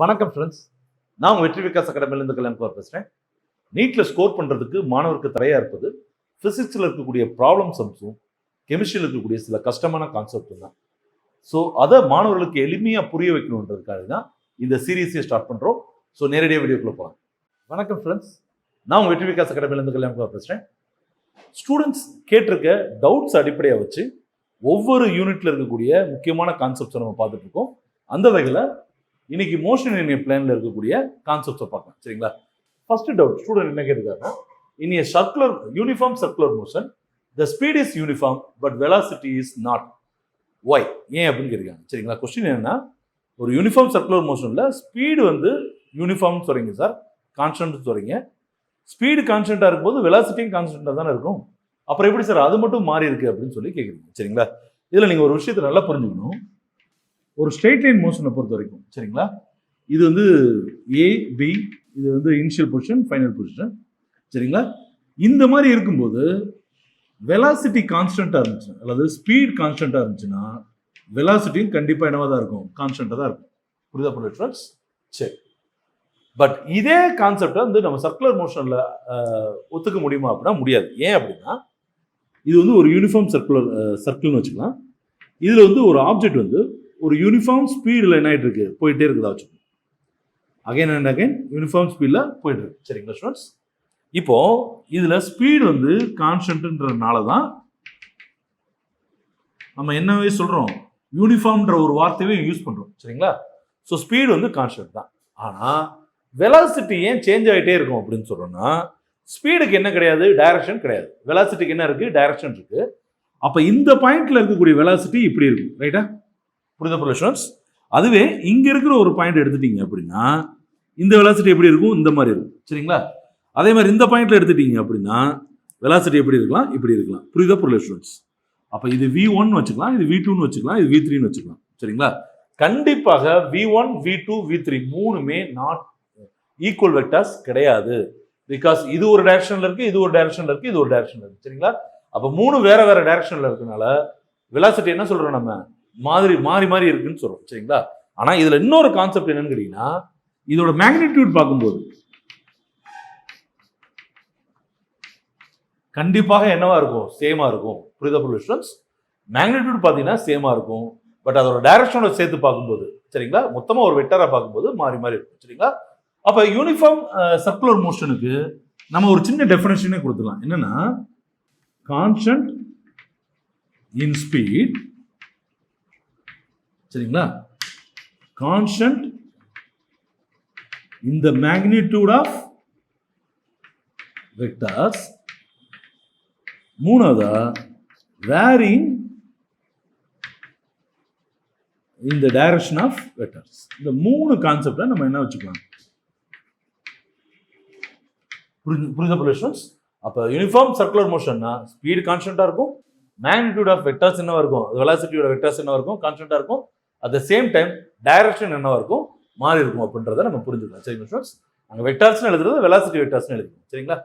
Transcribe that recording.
வணக்கம் ஃப்ரெண்ட்ஸ், நான் உங்கள் வெற்றி விகாஸ் அகாடமியிலேருந்து கல்யாணம் பேசுகிறேன். நீட்டில் ஸ்கோர் பண்ணுறதுக்கு மாணவருக்கு தடையாக இருப்பது ஃபிசிக்ஸில் இருக்கக்கூடிய ப்ராப்ளம் சம்ஸும் கெமிஸ்ட்ரியில் இருக்கக்கூடிய சில கஷ்டமான கான்செப்டும் தான். ஸோ அதை மாணவர்களுக்கு எளிமையாக புரிய வைக்கணுன்றதுக்காக தான் இந்த சீரீஸை ஸ்டார்ட் பண்ணுறோம். ஸோ நேரடியாக வீடியோக்குள்ளே போகலாம். வணக்கம் ஃப்ரெண்ட்ஸ், நான் உங்கள் வெற்றி விகாஸ் அகாடமியிலேருந்து கல்யாணம் பேசுகிறேன். ஸ்டூடெண்ட்ஸ் கேட்டிருக்க டவுட்ஸ் அடிப்படையாக வச்சு ஒவ்வொரு யூனிட்டில் இருக்கக்கூடிய முக்கியமான கான்செப்ட்ஸை நம்ம பார்த்துட்டு இருக்கோம். அந்த வகையில் இன்னைக்கு மோஷன் இன் பிளான்ல இருக்கக்கூடிய கான்செப்ட்ஸை பார்க்கலாம். சரிங்களா? ஃபர்ஸ்ட் டவுட் ஸ்டூடெண்ட் என்ன கேட்டிருக்காங்க, in a circular uniform circular motion the speed is uniform but velocity is not, why, ஏன் அப்படின்னு கேட்குறாங்க. சரிங்களா? கொஸ்டின் என்னன்னா, ஒரு யூனிஃபார்ம் சர்க்குலர் மோஷன்ல ஸ்பீடு வந்து யூனிஃபார்ம் சொல்றீங்க சார், கான்ஸ்டன்ட் சொல்றீங்க. ஸ்பீடு கான்ஸ்டன்டா இருக்கும்போது வெலாசிட்டியும் கான்ஸ்டன்டா தானே இருக்கும், அப்புறம் எப்படி சார் அது மட்டும் மாறி இருக்கு அப்படின்னு சொல்லி கேட்குறீங்க. சரிங்களா? இதுல நீங்க ஒரு விஷயத்தை நல்லா புரிஞ்சுக்கணும். ஒரு ஸ்ட்ரெயிட் லைன் மோஷனை பொறுத்த வரைக்கும், சரிங்களா, இது வந்து ஏ பி, இது வந்து இனிஷியல் பொசிஷன், ஃபைனல் பொசிஷன். சரிங்களா? இந்த மாதிரி இருக்கும்போது வெலாசிட்டி கான்ஸ்டன்டா இருந்துச்சு அல்லது ஸ்பீட் கான்ஸ்டன்டா இருந்துச்சுன்னா வெலாசிட்டியும் கண்டிப்பா என்னவா தான் இருக்கும், கான்ஸ்டன்டா தான் இருக்கும். புரியுதா புரியுது ஃப்ரெண்ட்ஸ்? சரி, பட் இதே கான்செப்டை வந்து நம்ம சர்க்குலர் மோஷன்ல ஒத்துக்க முடியுமா அப்படின்னா முடியாது. ஏன் அப்படின்னா, இது வந்து ஒரு யூனிஃபார்ம் சர்க்கிள்னு வச்சுக்கலாம். இதுல வந்து ஒரு ஆப்ஜெக்ட் வந்து ஒரு யூனிஃபார்ம் ஸ்பீடில் என்ன ஆகிட்டு இருக்கு, போயிட்டே இருக்குதா வச்சுக்கோங்க. அகைன் அண்ட் அகைன் யூனிஃபார்ம் ஸ்பீடில் போயிட்டு இருக்கு. சரிங்களா ஸ்டூடெண்ட்ஸ்? இப்போ இதுல ஸ்பீடு வந்து கான்ஸ்டன்ட்ன்றதுனால தான் நம்ம என்னவே சொல்றோம், யூனிஃபார்ம்ன்ற ஒரு வார்த்தையே யூஸ் பண்றோம். சரிங்களா? ஸோ ஸ்பீடு வந்து கான்ஸ்டன்ட் தான். ஆனா வெலாசிட்டி ஏன் சேஞ்ச் ஆகிட்டே இருக்கும் அப்படின்னு சொல்றோம்னா, ஸ்பீடுக்கு என்ன கிடையாது, டைரக்ஷன் கிடையாது. வெலாசிட்டிக்கு என்ன இருக்கு, டைரக்ஷன் இருக்கு. அப்ப இந்த பாயிண்ட்ல இருக்கக்கூடிய வெலாசிட்டி இப்படி இருக்கும். ரைட்டா? புரியுதா ஸ்டூடெண்ட்ஸ்? அதுவே இங்க இருக்கிற ஒரு பாயிண்ட் எடுத்துட்டீங்க அப்படின்னா இந்த வெலாசிட்டி எப்படி இருக்கும், இந்த மாதிரி இருக்கும். சரிங்களா? அதே மாதிரி இந்த பாயிண்ட்ல எடுத்துட்டீங்க அப்படின்னா வெலாசிட்டி எப்படி இருக்கலாம், இப்படி இருக்கலாம். புரியுதா புரியல ஸ்டூடெண்ட்ஸ்? அப்ப இது V1 வச்சுக்கலாம், இது V2 வச்சுக்கலாம், இது V3 வச்சுக்கலாம். சரிங்களா? கண்டிப்பாக V1 V2 V3 மூணுமே நாட் ஈக்குவல் வெக்டர்ஸ் கிடையாது. பிகாஸ் இது ஒரு டைரக்ஷன்ல இருக்கு, இது ஒரு டைரக்ஷன்ல இருக்கு, இது ஒரு டைரக்ஷன்ல இருக்கு. சரிங்களா? அப்ப மூணு வேற வேற டைரக்ஷன்ல இருக்கனால வெலாசிட்டி என்ன சொல்றோம், நம்ம மாறி மாறி இருக்குன்னு சொல்றோம். சரிங்களா? ஆனா இதுல இன்னொரு கான்செப்ட் என்னன்னு கேட்டீங்கன்னா, இதோட மேக்னிடியூட் பார்க்கும்போது கண்டிப்பாக என்னவா இருக்கும், சேமா இருக்கும். புரியுதா புரியுது ஸ்டூடெண்ட்ஸ்? மேக்னிடியூட் பார்த்தீங்கன்னா சேமா இருக்கும், பட் அதோட டைரக்ஷனோட சேர்த்து பார்க்கும்போது, சரிங்களா, மொத்தமா ஒரு வெக்டரா பார்க்கும்போது மாறி மாறி இருக்கும். சரிங்களா? அப்ப யூனிஃபார்ம் சர்க்குலர் மோஷனுக்கு நம்ம ஒரு சின்ன டெஃபினேஷனே கொடுத்துடலாம். என்னன்னா, கான்ஸ்டன்ட் இன் ஸ்பீட், சரிங்களா, constant in the magnitude of vectors, மூணாவதா varying in the direction of vectors. இந்த மூணு கான்செப்டை நம்ம என்ன வச்சுக்கலாம், புரியுதா ஸ்டூடெண்ட்ஸ்? அப்ப யூனிஃபார்ம் சர்க்குலர் மோஷன்னா ஸ்பீடு கான்ஸ்டன்டா இருக்கும், மேக்னிடியூட் ஆஃப் வெக்டர்ஸ் என்னவா இருக்கும், வெலாசிட்டியோட வெக்டர்ஸ் என்னவா இருக்கும், கான்ஸ்டன்டா இருக்கும். At the same time direction என்னவா இருக்கும், மாறி இருக்கும் அப்படின்றத நம்ம புரிஞ்சுக்கலாம். சரிங்களா ஸ்டூடெண்ட்ஸ்? அங்க வெக்டர்ஸ்னு எழுதுறது வெலாசிட்டி வெக்டர்ஸ்னு எழுதுறோம். சரிங்களா?